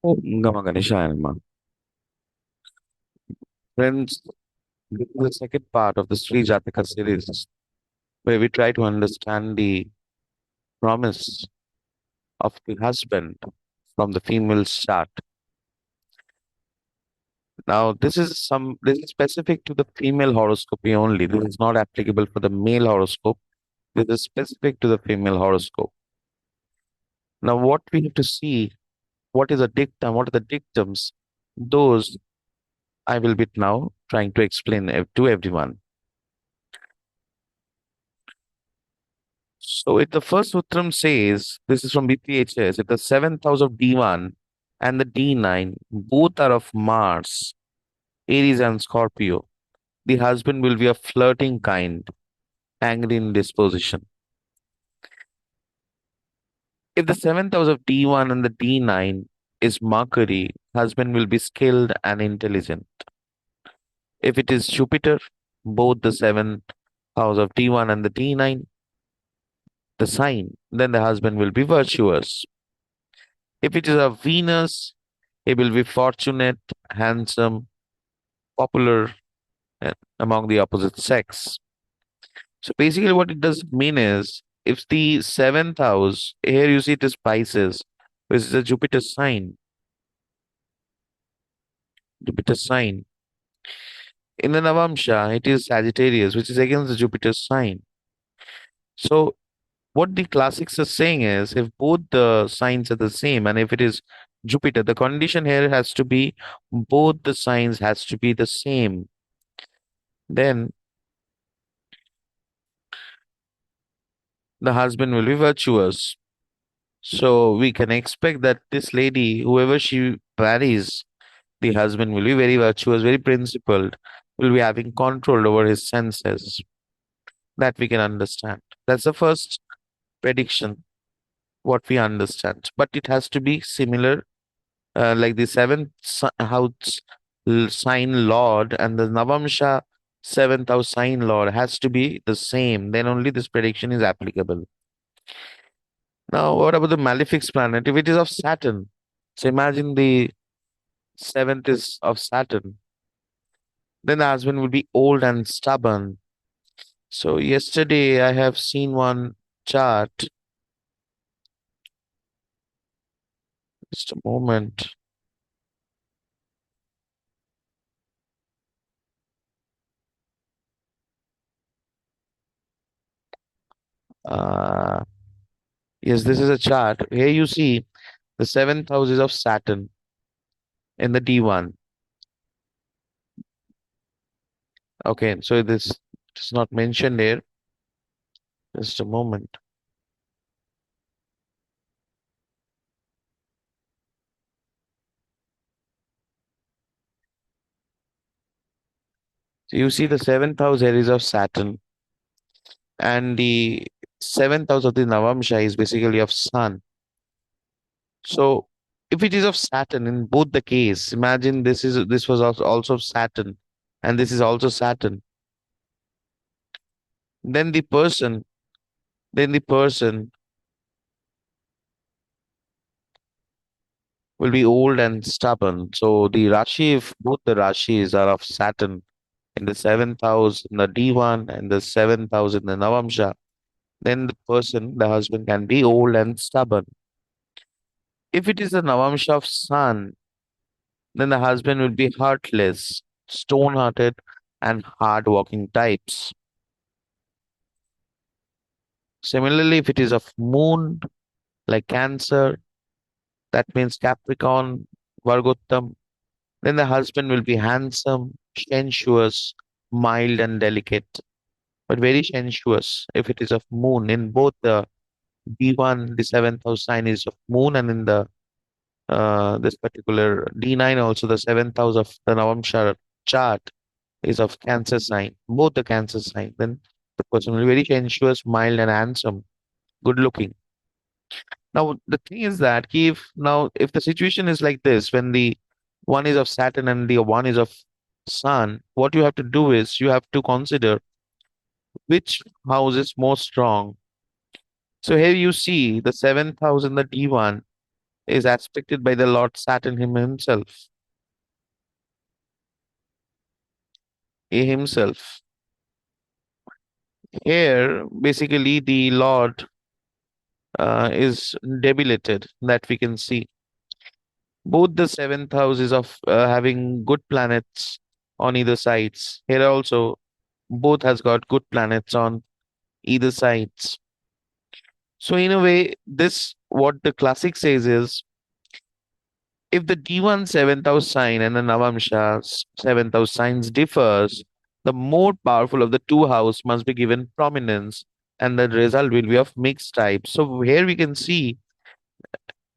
Gama Ganeshaya Namaha. Friends, this is the second part of the Stree Jataka series, where we try to understand the promise of the husband from the female's chart. Now, this is specific to the female horoscope only. This is not applicable for the male horoscope. This is specific to the female horoscope. Now, what we have to see, what is a dictum, what are the dictums, those I will be now trying to explain to everyone. So if the first sutram says, this is from BPHS, if the seventh house of D1 and the D9 both are of Mars, Aries and Scorpio, the husband will be a flirting kind, angry in disposition. If the seventh house of D1 and the D9 is Mercury, husband will be skilled and intelligent. If it is Jupiter, both the seventh house of D1 and the D9, the sign, then the husband will be virtuous. If it is a Venus, he will be fortunate, handsome, popular among the opposite sex. So basically, what it does mean is if the seventh house, here you see it is Pisces, which is a Jupiter sign. Jupiter sign. In the Navamsha, it is Sagittarius, which is against the Jupiter sign. So what the classics are saying is if both the signs are the same and if it is Jupiter, the condition here has to be both the signs has to be the same. Then the husband will be virtuous. So we can expect that this lady, whoever she marries, the husband will be very virtuous, very principled, will be having control over his senses. That we can understand. That's the first prediction, what we understand. But it has to be similar, like the seventh house sign lord and the Navamsha seventh house sign lord has to be the same. Then only this prediction is applicable. Now, what about the malefic planet? If it is of Saturn, so imagine the seventh is of Saturn, then the husband will be old and stubborn. So, yesterday I have seen one chart. Just a moment. Uh, yes, this is a chart. Here you see the seventh house is of Saturn in the D1. Okay, so this is not mentioned here. Just a moment. So you see the seventh house here is of Saturn, and the seventh house of the Navamsha is basically of Sun. So if it is of Saturn in both the case, imagine this was also Saturn, and this is also Saturn. Then the person, then the person will be old and stubborn. So the Rashi, if both the Rashis are of Saturn in the seventh house in the D1 and the seventh house in the Navamsha, then the person, the husband, can be old and stubborn. If it is the Navamsha of Sun, then the husband will be heartless, stone-hearted, and hard-working types. Similarly, if it is of Moon, like Cancer, that means Capricorn, Vargottam, then the husband will be handsome, sensuous, mild, and delicate, but very sensuous if it is of Moon. In both the D1, the seventh house sign is of Moon, and in the this particular D9 also the seventh house of the Navamsha chart is of Cancer sign, both the Cancer sign. Then the person will be very sensuous, mild, and handsome, good looking. Now the thing is that if the situation is like this, when the one is of Saturn and the one is of Sun, what you have to do is you have to consider which house is more strong. So here you see the seventh house in the D1 is aspected by the Lord Saturn himself. He himself. Here, basically, the Lord is debilitated, that we can see. Both the seventh house is of having good planets on either sides. Here also, both has got good planets on either sides. So in a way, this what the classic says is, if the D1 seventh house sign and the Navamsha seventh house signs differs, the more powerful of the two house must be given prominence, and the result will be of mixed type. So here we can see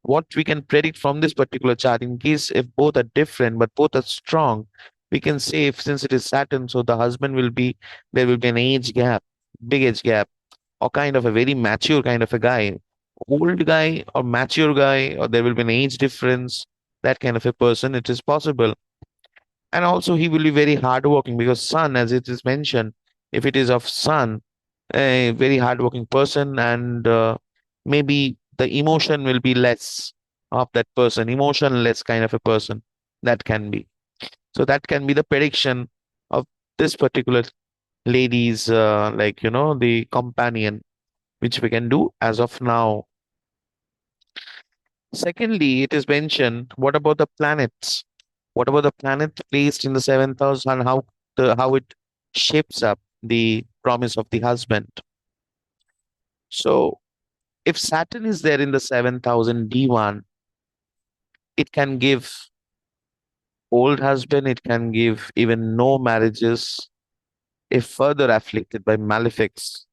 what we can predict from this particular chart. In case if both are different but both are strong, we can say, if since it is Saturn, so the husband will be, there will be an age gap, big age gap, or kind of a very mature kind of a guy, old guy or mature guy, or there will be an age difference, that kind of a person, it is possible. And also he will be very hardworking, because sun, as it is mentioned, if it is of sun, a very hardworking person, and maybe the emotion will be less of that person, emotionless kind of a person, that can be. So that can be the prediction of this particular lady's, the companion, which we can do as of now. Secondly, it is mentioned, what about the planets? What about the planet placed in the seventh house, and how it shapes up the promise of the husband? So if Saturn is there in the seventh house in D1, it can give old husband, it can give even no marriages if further afflicted by malefics.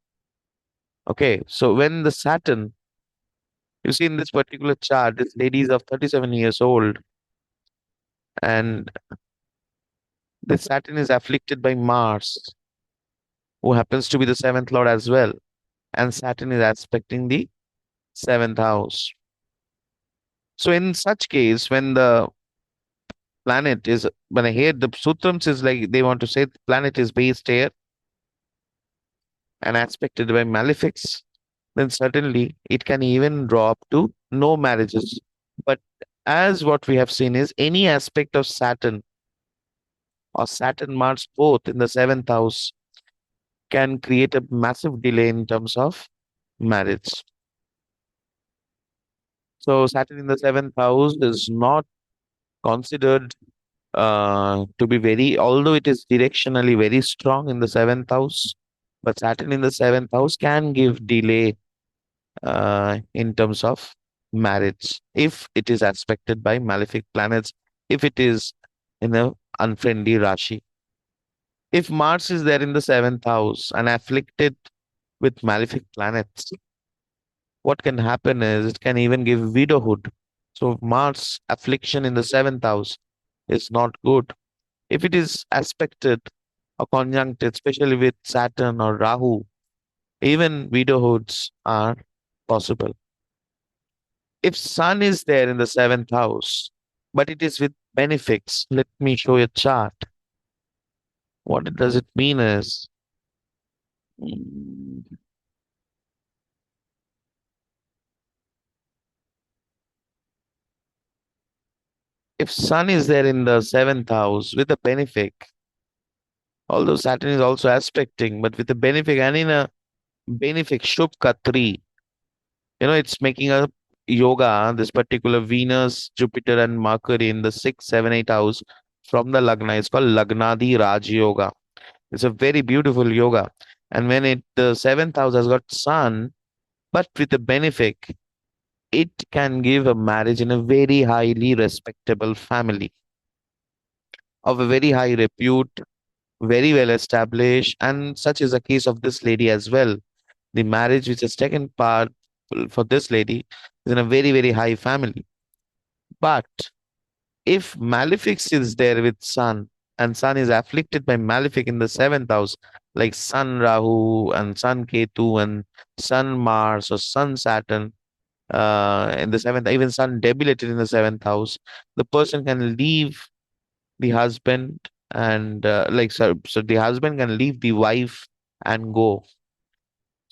Okay, so when the Saturn, you see in this particular chart, this lady is of 37 years old, and the Saturn is afflicted by Mars, who happens to be the seventh lord as well, and Saturn is aspecting the seventh house. So in such case, when the planet is, when I hear the Sutrams is like they want to say the planet is based here and aspected by malefics, then certainly it can even draw up to no marriages. But as what we have seen is, any aspect of Saturn or Saturn Mars both in the seventh house can create a massive delay in terms of marriage. So Saturn in the seventh house is not considered to be very, although it is directionally very strong in the seventh house, but Saturn in the seventh house can give delay in terms of marriage if it is aspected by malefic planets, if it is in a unfriendly Rashi. If Mars is there in the seventh house and afflicted with malefic planets, what can happen is it can even give widowhood. So Mars affliction in the seventh house is not good. If it is aspected or conjuncted, especially with Saturn or Rahu, even widowhoods are possible. If Sun is there in the seventh house, but it is with benefics, let me show you a chart. What does it mean is, mm, if Sun is there in the seventh house with a benefic, although Saturn is also aspecting, but with a benefic and in a benefic Shubka 3, it's making a yoga, this particular Venus, Jupiter, and Mercury in the 6, 7, 8 house from the Lagna. It's called Lagnadi Raj Yoga. It's a very beautiful yoga. And when the seventh house has got Sun, but with a benefic, it can give a marriage in a very highly respectable family of a very high repute, very well established. And such is the case of this lady as well. The marriage which has taken part for this lady is in a very, very high family. But if malefics is there with Sun, and Sun is afflicted by malefic in the seventh house, like Sun Rahu and Sun Ketu and Sun Mars or Sun Saturn in the seventh, even Sun debilitated in the seventh house, the person can leave the husband, and so the husband can leave the wife and go.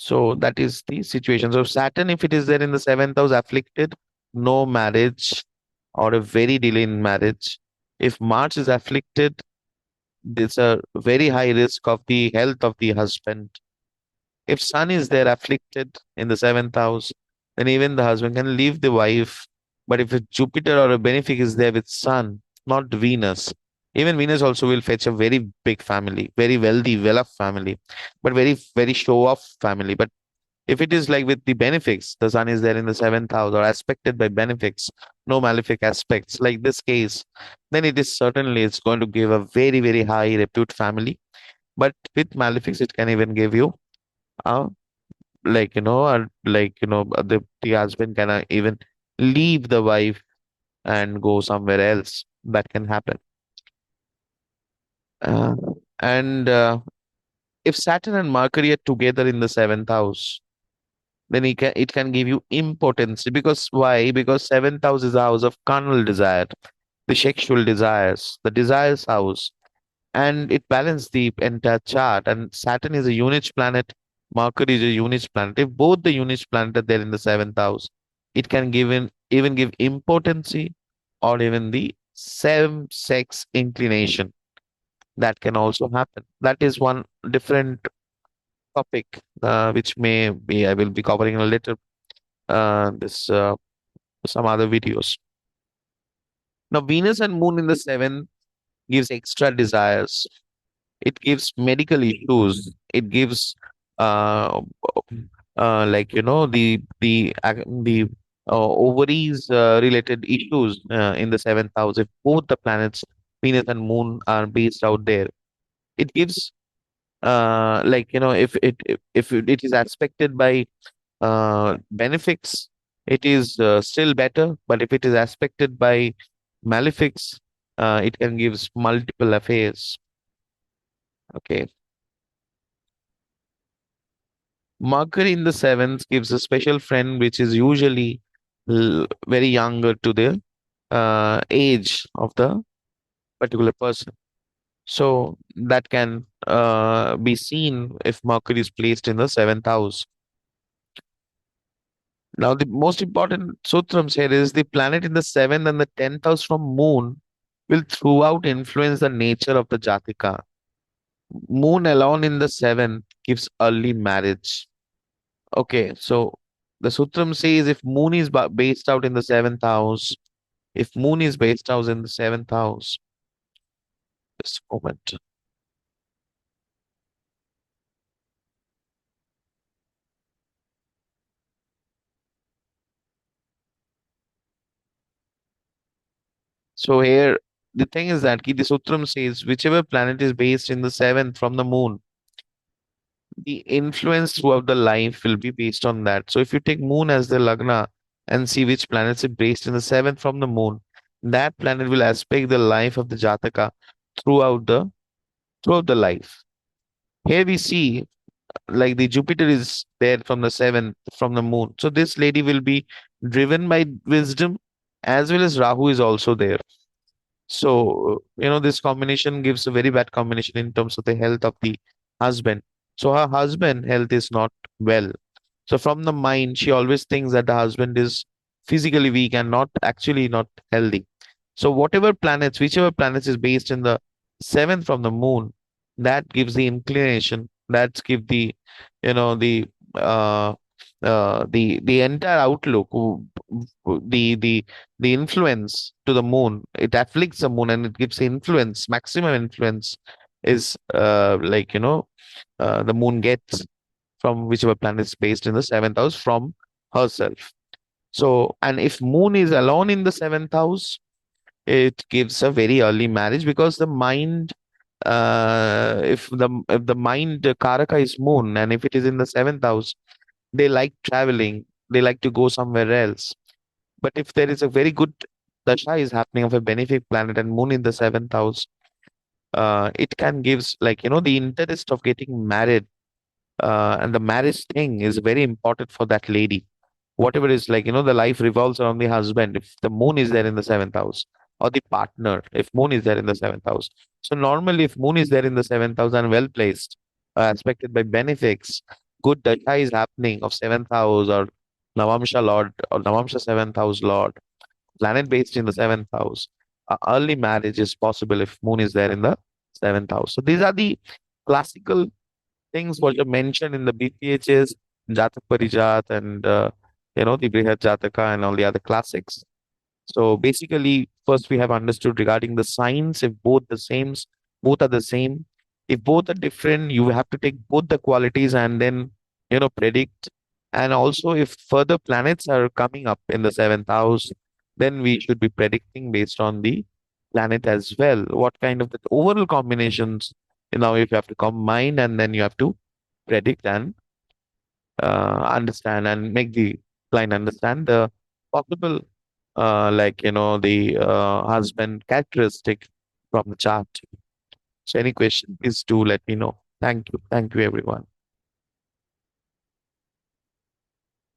So that is the situation. So Saturn, if it is there in the seventh house afflicted, no marriage or a very delay in marriage. If Mars is afflicted, there's a very high risk of the health of the husband. If Sun is there afflicted in the seventh house, then even the husband can leave the wife. But if a Jupiter or a benefic is there with Sun, not Venus, even Venus also will fetch a very big family, very wealthy, well-off family, but very, very show-off family. But if it is like with the benefics, the Sun is there in the seventh house or aspected by benefics, no malefic aspects, like this case, then it is certainly it's going to give a very, very high repute family. But with malefics, it can even give you a the husband can even leave the wife and go somewhere else. That can happen. Uh, and if Saturn and Mercury are together in the seventh house, then it can give you impotence. Because why? Because seventh house is a house of carnal desire, the sexual desires, the desires house, and it balances the entire chart. And Saturn is a unit planet, Mercury is a unit planet. If both the unit planet are there in the seventh house, it can even give impotency or even the same sex inclination. That can also happen. That is one different topic, which may be I will be covering a little this some other videos. Now, Venus and Moon in the seventh gives extra desires. It gives medical issues. It gives uh, the ovaries related issues in the seventh house. If both the planets Venus and Moon are based out there, it gives if it is aspected by benefics, it is still better. But if it is aspected by malefics, it can give multiple affairs. Okay. Mercury in the seventh gives a special friend, which is usually very younger to the age of the particular person. So that can be seen if Mercury is placed in the seventh house. Now, the most important sutrams here is the planet in the seventh and the tenth house from Moon will throughout influence the nature of the Jatika. Moon alone in the seventh gives early marriage. Okay, so the sutram says if Moon is based out in the seventh house, if Moon is based out in the seventh house, just a moment. So here, the thing is that the sutram says whichever planet is based in the seventh from the Moon, the influence throughout the life will be based on that. So if you take Moon as the Lagna and see which planets are based in the seventh from the Moon, that planet will aspect the life of the Jataka throughout the life. Here we see like the Jupiter is there from the seventh from the Moon. So this lady will be driven by wisdom, as well as Rahu is also there. So, this combination gives a very bad combination in terms of the health of the husband. So her husband health is not well. So from the mind, she always thinks that the husband is physically weak and not actually not healthy. So whichever planets is based in the seventh from the Moon, that gives the inclination, that give you know, uh, the entire outlook, the the influence to the Moon. It afflicts the Moon and it gives the influence, maximum influence is the Moon gets from whichever planet is based in the seventh house from herself. So, and if Moon is alone in the seventh house, it gives a very early marriage because the mind, if the mind Karaka is Moon, and if it is in the seventh house, they like traveling, they like to go somewhere else. But if there is a very good dasha is happening of a benefic planet and Moon in the seventh house, it can gives the interest of getting married, and the marriage thing is very important for that lady. Whatever is the life revolves around the husband. If the Moon is there in the seventh house, or the partner, if Moon is there in the seventh house. So normally, if Moon is there in the seventh house and well placed, aspected by benefics, good dasha is happening of seventh house or Navamsha Lord or Navamsha seventh house Lord, planet based in the seventh house. Early marriage is possible if moon is there in the seventh house. So these are the classical things what are mentioned in the BPHs, Jatak Parijat, and the Brihat Jataka and all the other classics. So basically, first we have understood regarding the signs. If both are the same. If both are different, you have to take both the qualities and then predict. And also, if further planets are coming up in the seventh house, then we should be predicting based on the planet as well. What kind of the overall combinations? If you have to combine and then you have to predict and understand and make the client understand the possible the husband characteristic from the chart. So any question, please do let me know. Thank you everyone.